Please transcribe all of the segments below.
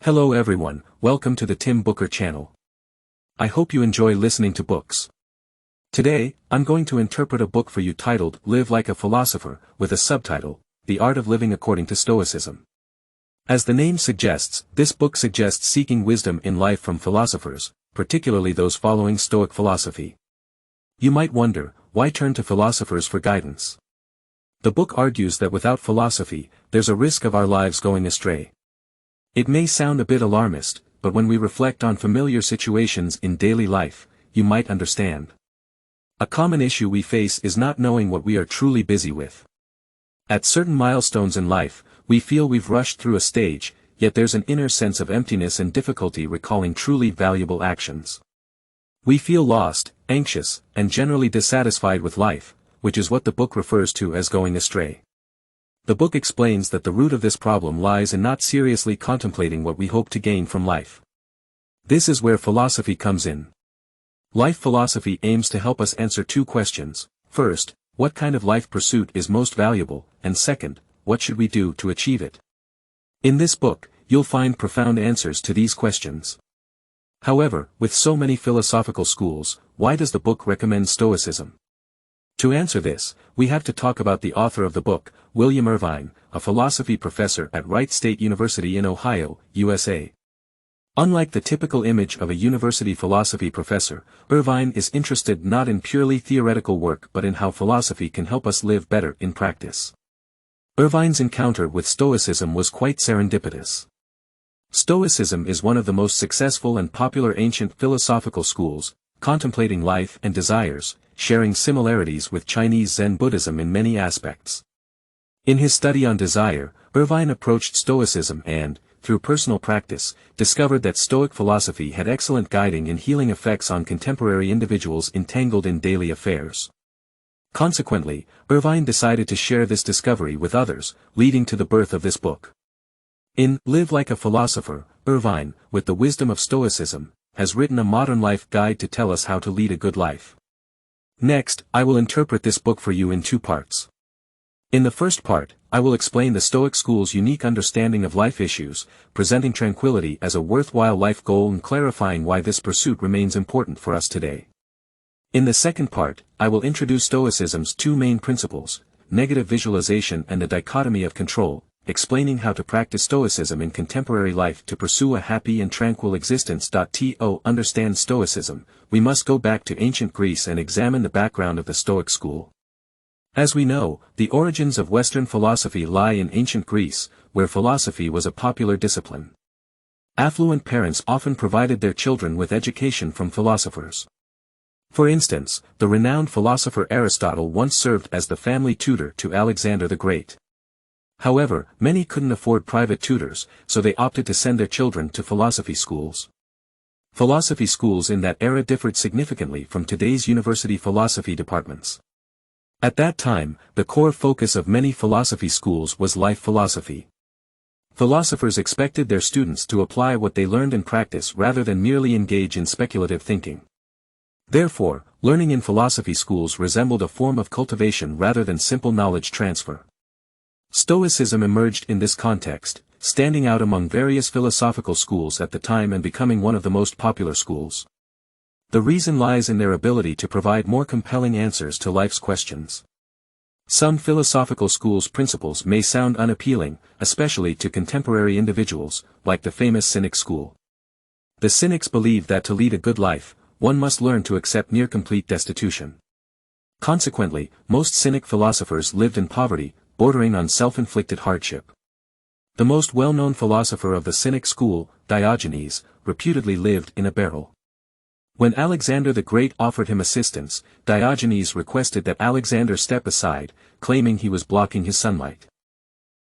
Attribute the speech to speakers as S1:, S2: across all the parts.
S1: Hello everyone, welcome to the Tim Booker channel. I hope you enjoy listening to books. Today, I'm going to interpret a book for you titled Live Like a Philosopher, with a subtitle, The Art of Living According to Stoicism. As the name suggests, this book suggests seeking wisdom in life from philosophers, particularly those following Stoic philosophy. You might wonder, why turn to philosophers for guidance? The book argues that without philosophy, there's a risk of our lives going astray. It may sound a bit alarmist, but when we reflect on familiar situations in daily life, you might understand. A common issue we face is not knowing what we are truly busy with. At certain milestones in life, we feel we've rushed through a stage, yet there's an inner sense of emptiness and difficulty recalling truly valuable actions. We feel lost, anxious, and generally dissatisfied with life, which is what the book refers to as going astray. The book explains that the root of this problem lies in not seriously contemplating what we hope to gain from life. This is where philosophy comes in. Life philosophy aims to help us answer two questions. First, what kind of life pursuit is most valuable, and second, what should we do to achieve it? In this book, you'll find profound answers to these questions. However, with so many philosophical schools, why does the book recommend Stoicism? To answer this, we have to talk about the author of the book, William Irvine, a philosophy professor at Wright State University in Ohio, USA. Unlike the typical image of a university philosophy professor, Irvine is interested not in purely theoretical work but in how philosophy can help us live better in practice. Irvine's encounter with Stoicism was quite serendipitous. Stoicism is one of the most successful and popular ancient philosophical schools, contemplating life and desires, sharing similarities with Chinese Zen Buddhism in many aspects. In his study on desire, Irvine approached Stoicism and, through personal practice, discovered that Stoic philosophy had excellent guiding and healing effects on contemporary individuals entangled in daily affairs. Consequently, Irvine decided to share this discovery with others, leading to the birth of this book. In Live Like a Philosopher, Irvine, with the wisdom of Stoicism, has written a modern life guide to tell us how to lead a good life. Next, I will interpret this book for you in two parts. In the first part, I will explain the Stoic school's unique understanding of life issues, presenting tranquility as a worthwhile life goal and clarifying why this pursuit remains important for us today. In the second part, I will introduce Stoicism's two main principles, negative visualization and the dichotomy of control, explaining how to practice Stoicism in contemporary life to pursue a happy and tranquil existence. To understand Stoicism, we must go back to ancient Greece and examine the background of the Stoic school. As we know, the origins of Western philosophy lie in ancient Greece, where philosophy was a popular discipline. Affluent parents often provided their children with education from philosophers. For instance, the renowned philosopher Aristotle once served as the family tutor to Alexander the Great. However, many couldn't afford private tutors, so they opted to send their children to philosophy schools. Philosophy schools in that era differed significantly from today's university philosophy departments. At that time, the core focus of many philosophy schools was life philosophy. Philosophers expected their students to apply what they learned in practice rather than merely engage in speculative thinking. Therefore, learning in philosophy schools resembled a form of cultivation rather than simple knowledge transfer. Stoicism emerged in this context, standing out among various philosophical schools at the time and becoming one of the most popular schools. The reason lies in their ability to provide more compelling answers to life's questions. Some philosophical schools' principles may sound unappealing, especially to contemporary individuals, like the famous Cynic school. The Cynics believe that to lead a good life, one must learn to accept near complete destitution. Consequently, most Cynic philosophers lived in poverty, bordering on self-inflicted hardship. The most well-known philosopher of the Cynic school, Diogenes, reputedly lived in a barrel. When Alexander the Great offered him assistance, Diogenes requested that Alexander step aside, claiming he was blocking his sunlight.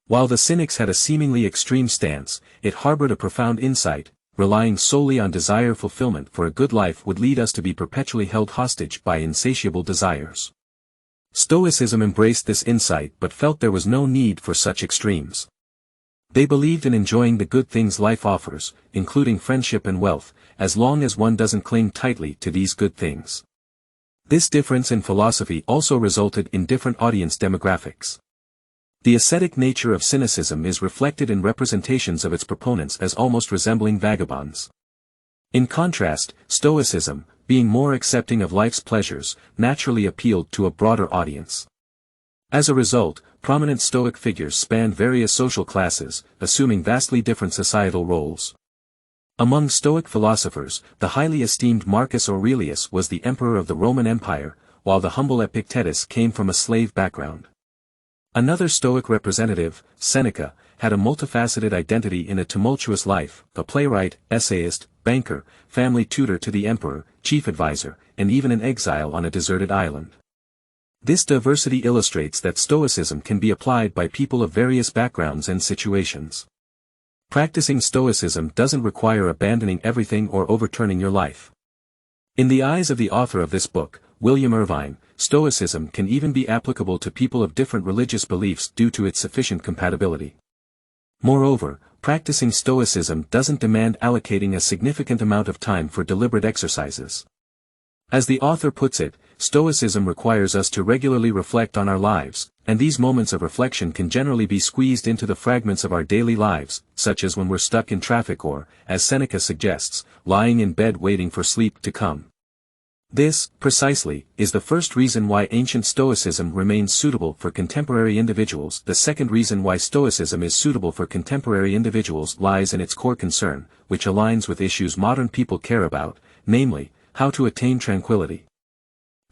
S1: While the Cynics had a seemingly extreme stance, it harbored a profound insight: relying solely on desire fulfillment for a good life would lead us to be perpetually held hostage by insatiable desires. Stoicism embraced this insight but felt there was no need for such extremes. They believed in enjoying the good things life offers, including friendship and wealth, as long as one doesn't cling tightly to these good things. This difference in philosophy also resulted in different audience demographics. The ascetic nature of cynicism is reflected in representations of its proponents as almost resembling vagabonds. In contrast, Stoicism, being more accepting of life's pleasures, naturally appealed to a broader audience. As a result, prominent Stoic figures spanned various social classes, assuming vastly different societal roles. Among Stoic philosophers, the highly esteemed Marcus Aurelius was the emperor of the Roman Empire, while the humble Epictetus came from a slave background. Another Stoic representative, Seneca, had a multifaceted identity in a tumultuous life, a playwright, essayist, banker, family tutor to the emperor, chief advisor, and even an exile on a deserted island. This diversity illustrates that Stoicism can be applied by people of various backgrounds and situations. Practicing Stoicism doesn't require abandoning everything or overturning your life. In the eyes of the author of this book, William Irvine, Stoicism can even be applicable to people of different religious beliefs due to its sufficient compatibility. Moreover, practicing Stoicism doesn't demand allocating a significant amount of time for deliberate exercises. As the author puts it, Stoicism requires us to regularly reflect on our lives, and these moments of reflection can generally be squeezed into the fragments of our daily lives, such as when we're stuck in traffic or, as Seneca suggests, lying in bed waiting for sleep to come. This, precisely, is the first reason why ancient Stoicism remains suitable for contemporary individuals. The second reason why Stoicism is suitable for contemporary individuals lies in its core concern, which aligns with issues modern people care about, namely, how to attain tranquility.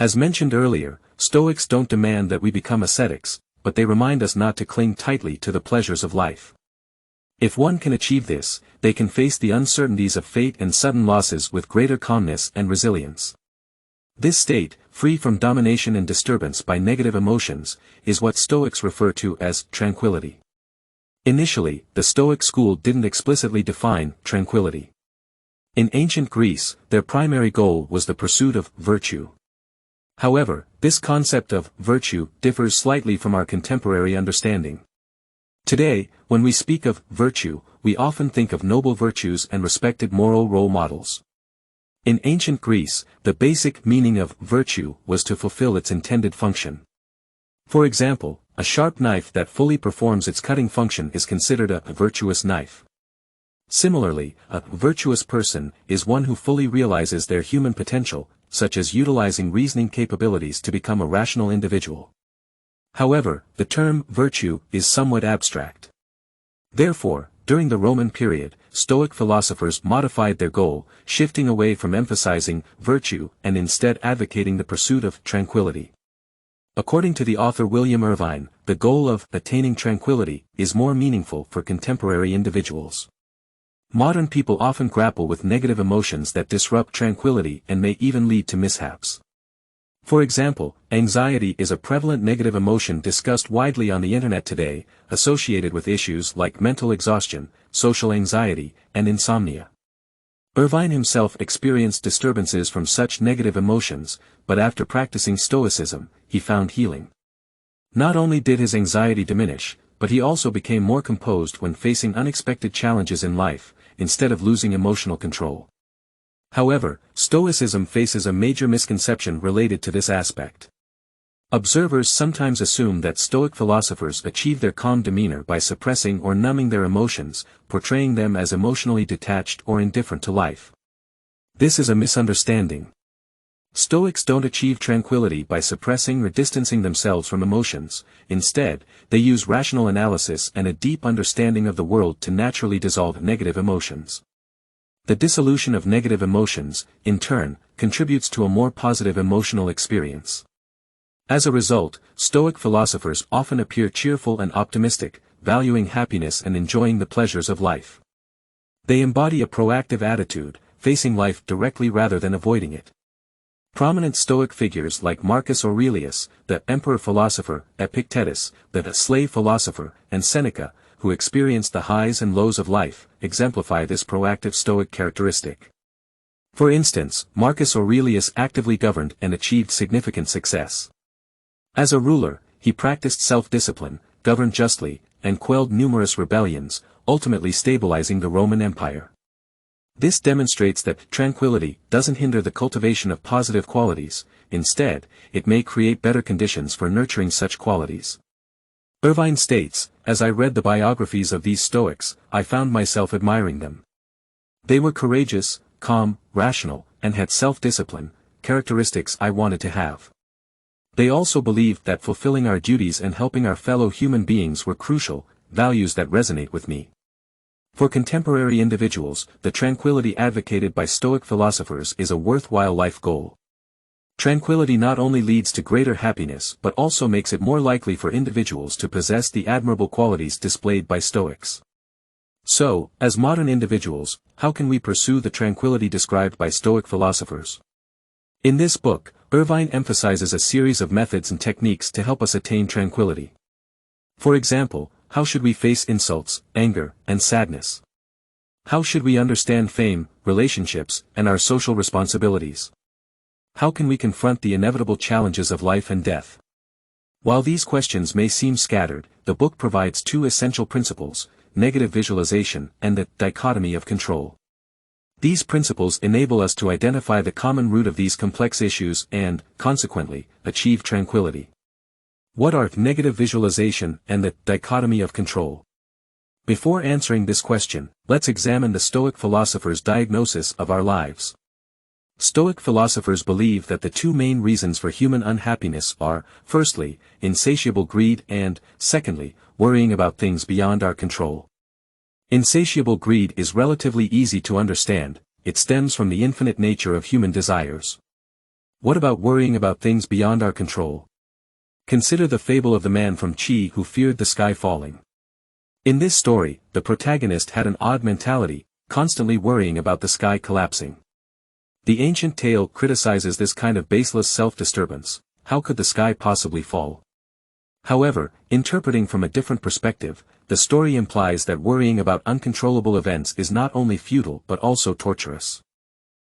S1: As mentioned earlier, Stoics don't demand that we become ascetics, but they remind us not to cling tightly to the pleasures of life. If one can achieve this, they can face the uncertainties of fate and sudden losses with greater calmness and resilience. This state, free from domination and disturbance by negative emotions, is what Stoics refer to as tranquility. Initially, the Stoic school didn't explicitly define tranquility. In ancient Greece, their primary goal was the pursuit of virtue. However, this concept of virtue differs slightly from our contemporary understanding. Today, when we speak of virtue, we often think of noble virtues and respected moral role models. In ancient Greece, the basic meaning of virtue was to fulfill its intended function. For example, a sharp knife that fully performs its cutting function is considered a virtuous knife. Similarly, a virtuous person is one who fully realizes their human potential, such as utilizing reasoning capabilities to become a rational individual. However, the term virtue is somewhat abstract. Therefore, during the Roman period, Stoic philosophers modified their goal, shifting away from emphasizing virtue and instead advocating the pursuit of tranquility. According to the author William Irvine, the goal of attaining tranquility is more meaningful for contemporary individuals. Modern people often grapple with negative emotions that disrupt tranquility and may even lead to mishaps. For example, anxiety is a prevalent negative emotion discussed widely on the internet today, associated with issues like mental exhaustion, social anxiety, and insomnia. Irvine himself experienced disturbances from such negative emotions, but after practicing Stoicism, he found healing. Not only did his anxiety diminish, but he also became more composed when facing unexpected challenges in life, instead of losing emotional control. However, Stoicism faces a major misconception related to this aspect. Observers sometimes assume that Stoic philosophers achieve their calm demeanor by suppressing or numbing their emotions, portraying them as emotionally detached or indifferent to life. This is a misunderstanding. Stoics don't achieve tranquility by suppressing or distancing themselves from emotions. Instead, they use rational analysis and a deep understanding of the world to naturally dissolve negative emotions. The dissolution of negative emotions, in turn, contributes to a more positive emotional experience. As a result, Stoic philosophers often appear cheerful and optimistic, valuing happiness and enjoying the pleasures of life. They embody a proactive attitude, facing life directly rather than avoiding it. Prominent Stoic figures like Marcus Aurelius, the emperor-philosopher, Epictetus, the slave philosopher, and Seneca, who experienced the highs and lows of life, exemplify this proactive Stoic characteristic. For instance, Marcus Aurelius actively governed and achieved significant success. As a ruler, he practiced self-discipline, governed justly, and quelled numerous rebellions, ultimately stabilizing the Roman Empire. This demonstrates that tranquility doesn't hinder the cultivation of positive qualities. Instead, it may create better conditions for nurturing such qualities. Irvine states, as I read the biographies of these Stoics, I found myself admiring them. They were courageous, calm, rational, and had self-discipline, characteristics I wanted to have. They also believed that fulfilling our duties and helping our fellow human beings were crucial, values that resonate with me. For contemporary individuals, the tranquility advocated by Stoic philosophers is a worthwhile life goal. Tranquility not only leads to greater happiness but also makes it more likely for individuals to possess the admirable qualities displayed by Stoics. So, as modern individuals, how can we pursue the tranquility described by Stoic philosophers? In this book, Irvine emphasizes a series of methods and techniques to help us attain tranquility. For example, how should we face insults, anger, and sadness? How should we understand fame, relationships, and our social responsibilities? How can we confront the inevitable challenges of life and death? While these questions may seem scattered, the book provides two essential principles: negative visualization and the dichotomy of control. These principles enable us to identify the common root of these complex issues and, consequently, achieve tranquility. What are negative visualization and the dichotomy of control? Before answering this question, let's examine the Stoic philosophers' diagnosis of our lives. Stoic philosophers believe that the two main reasons for human unhappiness are, firstly, insatiable greed and, secondly, worrying about things beyond our control. Insatiable greed is relatively easy to understand. It stems from the infinite nature of human desires. What about worrying about things beyond our control? Consider the fable of the man from Chi who feared the sky falling. In this story, the protagonist had an odd mentality, constantly worrying about the sky collapsing. The ancient tale criticizes this kind of baseless self-disturbance. How could the sky possibly fall? However, interpreting from a different perspective, the story implies that worrying about uncontrollable events is not only futile but also torturous.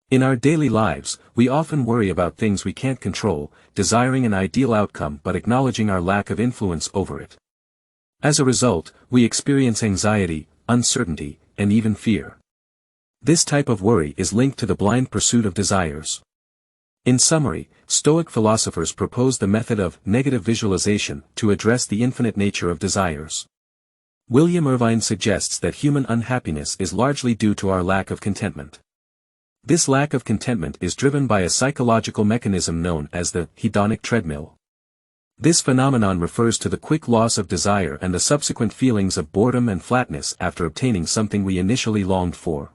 S1: In our daily lives, we often worry about things we can't control, desiring an ideal outcome but acknowledging our lack of influence over it. As a result, we experience anxiety, uncertainty, and even fear. This type of worry is linked to the blind pursuit of desires. In summary, Stoic philosophers propose the method of negative visualization to address the infinite nature of desires. William Irvine suggests that human unhappiness is largely due to our lack of contentment. This lack of contentment is driven by a psychological mechanism known as the hedonic treadmill. This phenomenon refers to the quick loss of desire and the subsequent feelings of boredom and flatness after obtaining something we initially longed for.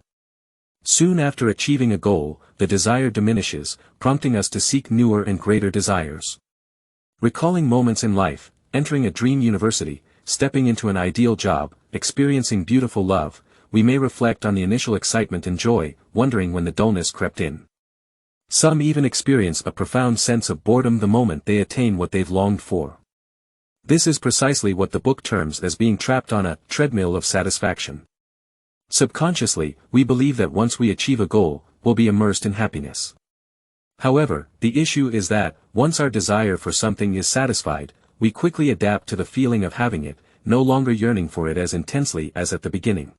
S1: Soon after achieving a goal, the desire diminishes, prompting us to seek newer and greater desires. Recalling moments in life, entering a dream university, stepping into an ideal job, experiencing beautiful love, we may reflect on the initial excitement and joy, wondering when the dullness crept in. Some even experience a profound sense of boredom the moment they attain what they've longed for. This is precisely what the book terms as being trapped on a treadmill of satisfaction. Subconsciously, we believe that once we achieve a goal, we'll be immersed in happiness. However, the issue is that, once our desire for something is satisfied, we quickly adapt to the feeling of having it, no longer yearning for it as intensely as at the beginning.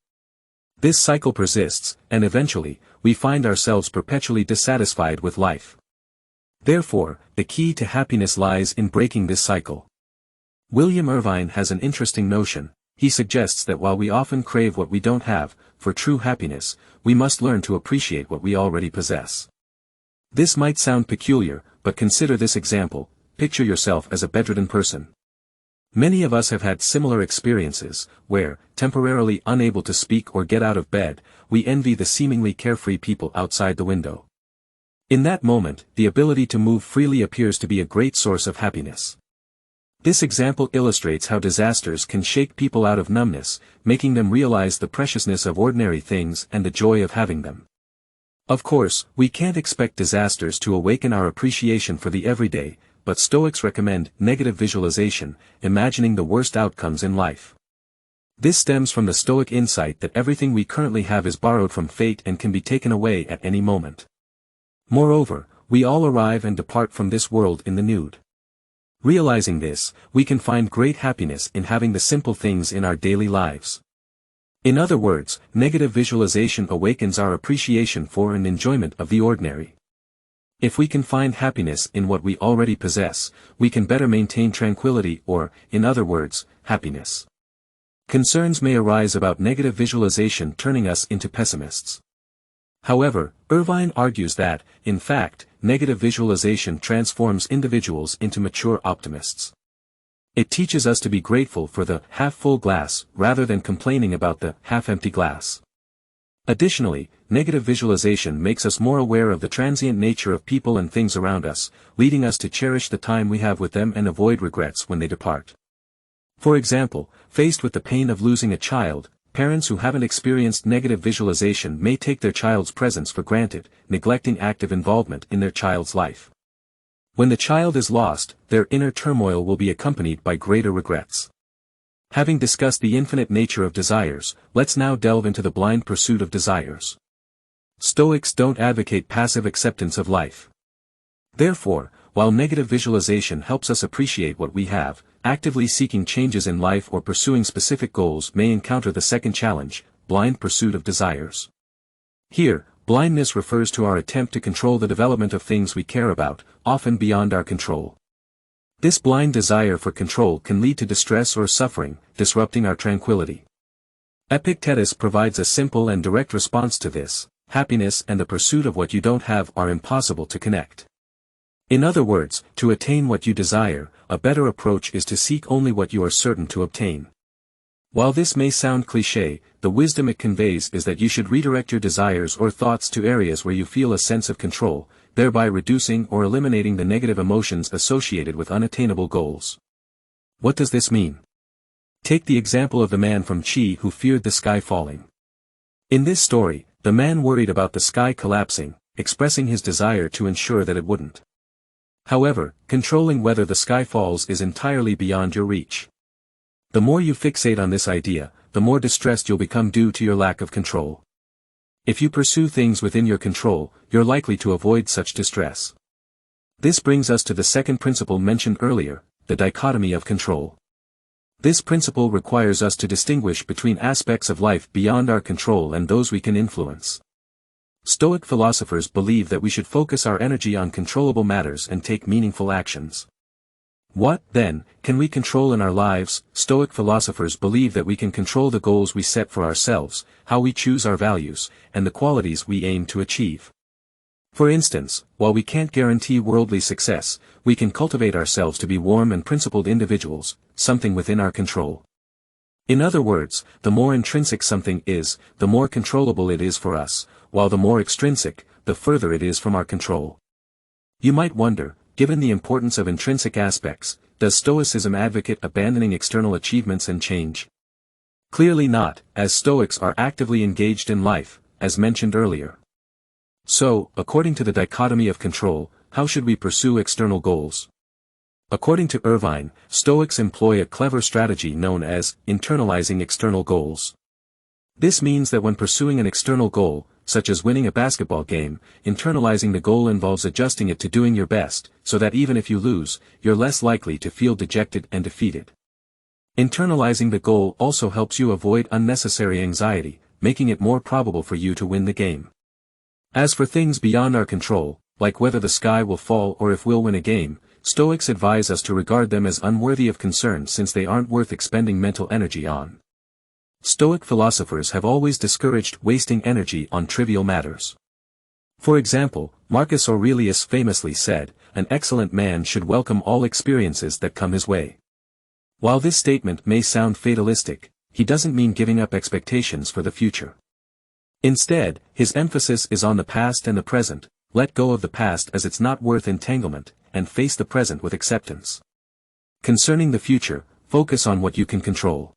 S1: This cycle persists, and eventually, we find ourselves perpetually dissatisfied with life. Therefore, the key to happiness lies in breaking this cycle. William Irvine has an interesting notion. He suggests that while we often crave what we don't have, for true happiness, we must learn to appreciate what we already possess. This might sound peculiar, but consider this example. Picture yourself as a bedridden person. Many of us have had similar experiences, where, temporarily unable to speak or get out of bed, we envy the seemingly carefree people outside the window. In that moment, the ability to move freely appears to be a great source of happiness. This example illustrates how disasters can shake people out of numbness, making them realize the preciousness of ordinary things and the joy of having them. Of course, we can't expect disasters to awaken our appreciation for the everyday, but Stoics recommend negative visualization, imagining the worst outcomes in life. This stems from the Stoic insight that everything we currently have is borrowed from fate and can be taken away at any moment. Moreover, we all arrive and depart from this world in the nude. Realizing this, we can find great happiness in having the simple things in our daily lives. In other words, negative visualization awakens our appreciation for and enjoyment of the ordinary. If we can find happiness in what we already possess, we can better maintain tranquility or, in other words, happiness. Concerns may arise about negative visualization turning us into pessimists. However, Irvine argues that, in fact, negative visualization transforms individuals into mature optimists. It teaches us to be grateful for the half-full glass rather than complaining about the half-empty glass. Additionally, negative visualization makes us more aware of the transient nature of people and things around us, leading us to cherish the time we have with them and avoid regrets when they depart. For example, faced with the pain of losing a child, parents who haven't experienced negative visualization may take their child's presence for granted, neglecting active involvement in their child's life. When the child is lost, their inner turmoil will be accompanied by greater regrets. Having discussed the infinite nature of desires, let's now delve into the blind pursuit of desires. Stoics don't advocate passive acceptance of life. Therefore, while negative visualization helps us appreciate what we have, actively seeking changes in life or pursuing specific goals may encounter the second challenge, blind pursuit of desires. Here, blindness refers to our attempt to control the development of things we care about, often beyond our control. This blind desire for control can lead to distress or suffering, disrupting our tranquility. Epictetus provides a simple and direct response to this: happiness and the pursuit of what you don't have are impossible to connect. In other words, to attain what you desire, a better approach is to seek only what you are certain to obtain. While this may sound cliché, the wisdom it conveys is that you should redirect your desires or thoughts to areas where you feel a sense of control, thereby reducing or eliminating the negative emotions associated with unattainable goals. What does this mean? Take the example of the man from Chi who feared the sky falling. In this story, the man worried about the sky collapsing, expressing his desire to ensure that it wouldn't. However, controlling whether the sky falls is entirely beyond your reach. The more you fixate on this idea, the more distressed you'll become due to your lack of control. If you pursue things within your control, you're likely to avoid such distress. This brings us to the second principle mentioned earlier, the dichotomy of control. This principle requires us to distinguish between aspects of life beyond our control and those we can influence. Stoic philosophers believe that we should focus our energy on controllable matters and take meaningful actions. What, then, can we control in our lives? Stoic philosophers believe that we can control the goals we set for ourselves, how we choose our values, and the qualities we aim to achieve. For instance, while we can't guarantee worldly success, we can cultivate ourselves to be warm and principled individuals, something within our control. In other words, the more intrinsic something is, the more controllable it is for us, while the more extrinsic, the further it is from our control. You might wonder, given the importance of intrinsic aspects, does Stoicism advocate abandoning external achievements and change? Clearly not, as Stoics are actively engaged in life, as mentioned earlier. So, according to the dichotomy of control, how should we pursue external goals? According to Irvine, Stoics employ a clever strategy known as internalizing external goals. This means that when pursuing an external goal, such as winning a basketball game, internalizing the goal involves adjusting it to doing your best, so that even if you lose, you're less likely to feel dejected and defeated. Internalizing the goal also helps you avoid unnecessary anxiety, making it more probable for you to win the game. As for things beyond our control, like whether the sky will fall or if we'll win a game, Stoics advise us to regard them as unworthy of concern since they aren't worth expending mental energy on. Stoic philosophers have always discouraged wasting energy on trivial matters. For example, Marcus Aurelius famously said, "An excellent man should welcome all experiences that come his way." While this statement may sound fatalistic, he doesn't mean giving up expectations for the future. Instead, his emphasis is on the past and the present. Let go of the past as it's not worth entanglement, and face the present with acceptance. Concerning the future, focus on what you can control.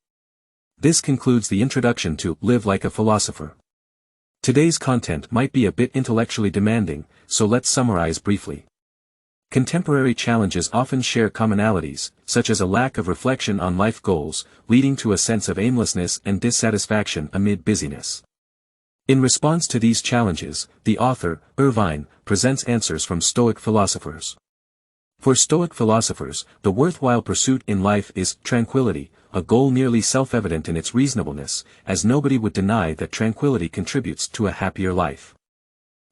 S1: This concludes the introduction to Live Like a Philosopher. Today's content might be a bit intellectually demanding, so let's summarize briefly. Contemporary challenges often share commonalities, such as a lack of reflection on life goals, leading to a sense of aimlessness and dissatisfaction amid busyness. In response to these challenges, the author, Irvine, presents answers from Stoic philosophers. For Stoic philosophers, the worthwhile pursuit in life is tranquility, a goal nearly self-evident in its reasonableness, as nobody would deny that tranquility contributes to a happier life.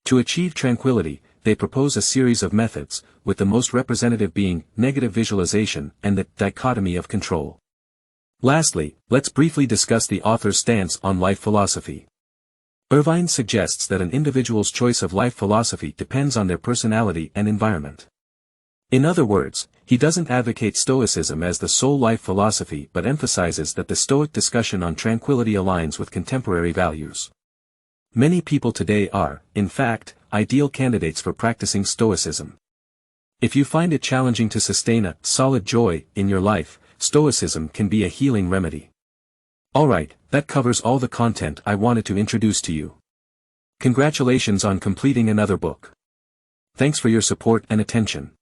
S1: To achieve tranquility, they propose a series of methods, with the most representative being negative visualization and the dichotomy of control. Lastly, let's briefly discuss the author's stance on life philosophy. Irvine suggests that an individual's choice of life philosophy depends on their personality and environment. In other words, he doesn't advocate Stoicism as the sole life philosophy but emphasizes that the Stoic discussion on tranquility aligns with contemporary values. Many people today are, in fact, ideal candidates for practicing Stoicism. If you find it challenging to sustain a solid joy in your life, Stoicism can be a healing remedy. Alright, that covers all the content I wanted to introduce to you. Congratulations on completing another book. Thanks for your support and attention.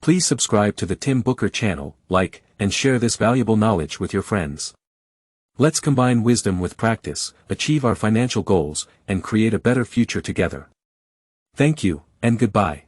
S1: Please subscribe to the Tim Booker channel, like, and share this valuable knowledge with your friends. Let's combine wisdom with practice, achieve our financial goals, and create a better future together. Thank you, and goodbye.